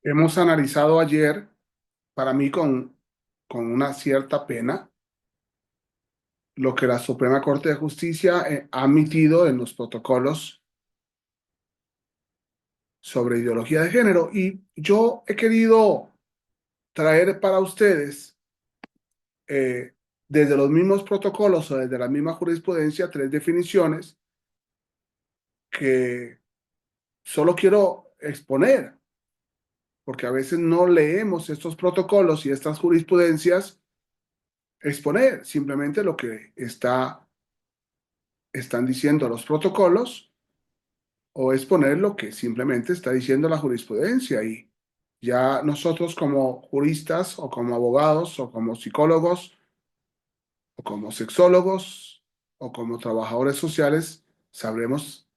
Hemos analizado ayer, para mí con una cierta pena, lo que la Suprema Corte de Justicia ha admitido en los protocolos sobre ideología de género. Y yo he querido traer para ustedes, eh, desde los mismos protocolos o desde la misma jurisprudencia, tres definiciones que solo quiero exponer, porque a veces no leemos estos protocolos y estas jurisprudencias, exponer simplemente lo que están diciendo los protocolos o exponer lo que simplemente está diciendo la jurisprudencia. Y ya nosotros como juristas o como abogados o como psicólogos o como sexólogos o como trabajadores sociales sabremos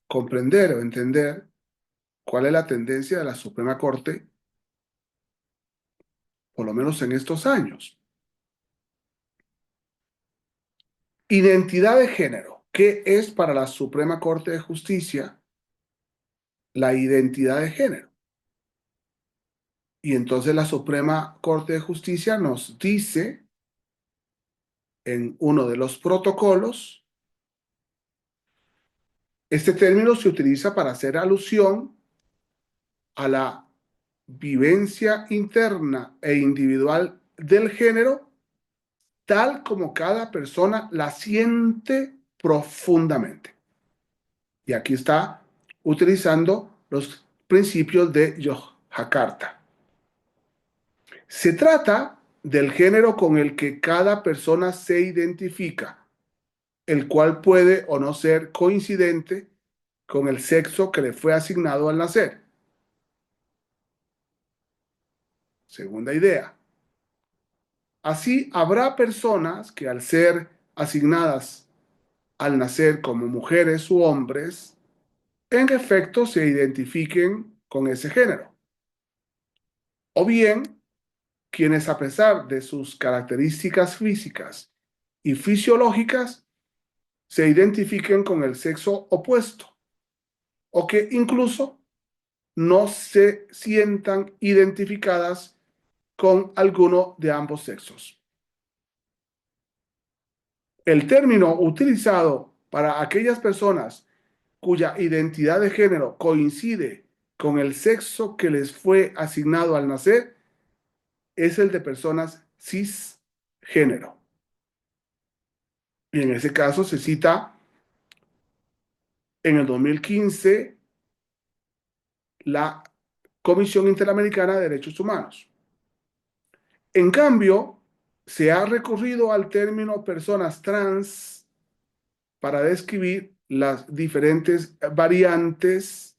comprender o entender cuál es la tendencia de la Suprema Corte, por lo menos en estos años. Identidad de género. ¿Qué es para la Suprema Corte de Justicia la identidad de género? Y entonces la Suprema Corte de Justicia nos dice en uno de los protocolos, este término se utiliza para hacer alusión a la vivencia interna e individual del género, tal como cada persona la siente profundamente. Y aquí está utilizando los principios de Yogyakarta. Se trata del género con el que cada persona se identifica, el cual puede o no ser coincidente con el sexo que le fue asignado al nacer. Segunda idea. Así, habrá personas que al ser asignadas al nacer como mujeres u hombres, en efecto se identifiquen con ese género. O bien, quienes a pesar de sus características físicas y fisiológicas, se identifiquen con el sexo opuesto, o que incluso no se sientan identificadas con alguno de ambos sexos. El término utilizado para aquellas personas cuya identidad de género coincide con el sexo que les fue asignado al nacer es el de personas cisgénero. Y en ese caso se cita en el 2015 la Comisión Interamericana de Derechos Humanos. En cambio, se ha recurrido al término personas trans para describir las diferentes variantes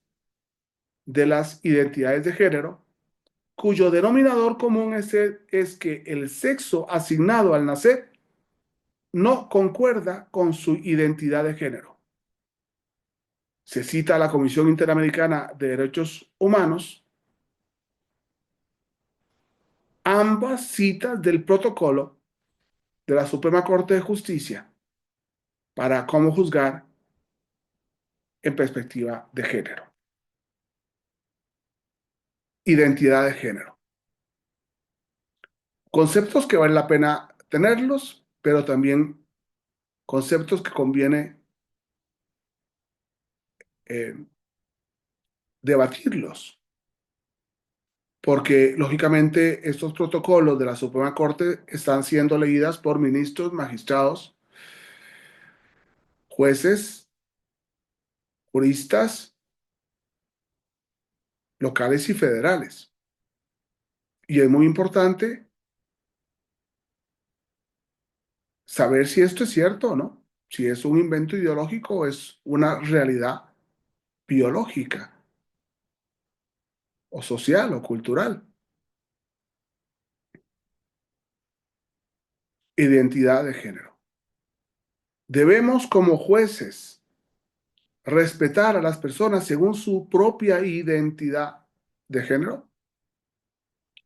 de las identidades de género, cuyo denominador común es que el sexo asignado al nacer no concuerda con su identidad de género. Se cita a la Comisión Interamericana de Derechos Humanos ambas citas del protocolo de la Suprema Corte de Justicia para cómo juzgar en perspectiva de género. Identidad de género. Conceptos que vale la pena tenerlos, pero también conceptos que conviene eh, debatirlos, porque lógicamente estos protocolos de la Suprema Corte están siendo leídas por ministros, magistrados, jueces, juristas locales y federales. Y es muy importante saber si esto es cierto o no, si es un invento ideológico o es una realidad biológica o social o cultural. Identidad de género. Debemos como jueces respetar a las personas según su propia identidad de género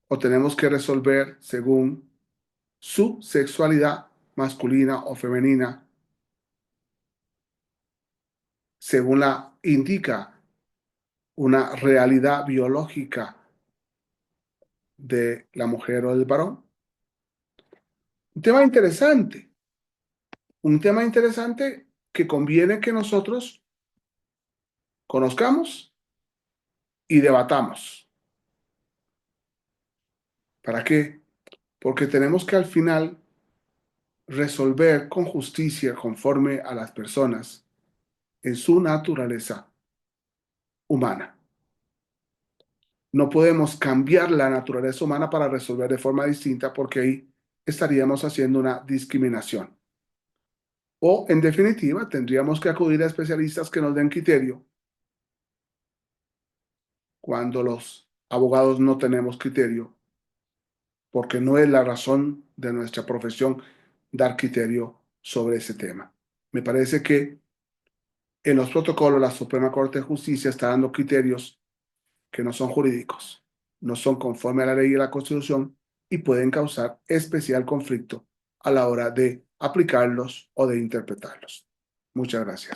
o tenemos que resolver según su sexualidad masculina o femenina, según la indica una realidad biológica de la mujer o del varón. Un tema interesante, un tema interesante que conviene que nosotros conozcamos y debatamos. ¿Para qué? Porque tenemos que al final resolver con justicia conforme a las personas en su naturaleza humana. No podemos cambiar la naturaleza humana para resolver de forma distinta porque ahí estaríamos haciendo una discriminación. O, en definitiva, tendríamos que acudir a especialistas que nos den criterio cuando los abogados no tenemos criterio, porque no es la razón de nuestra profesión dar criterio sobre ese tema. Me parece que en los protocolos la Suprema Corte de Justicia está dando criterios que no son jurídicos, no son conforme a la ley y a la Constitución y pueden causar especial conflicto a la hora de aplicarlos o de interpretarlos. Muchas gracias.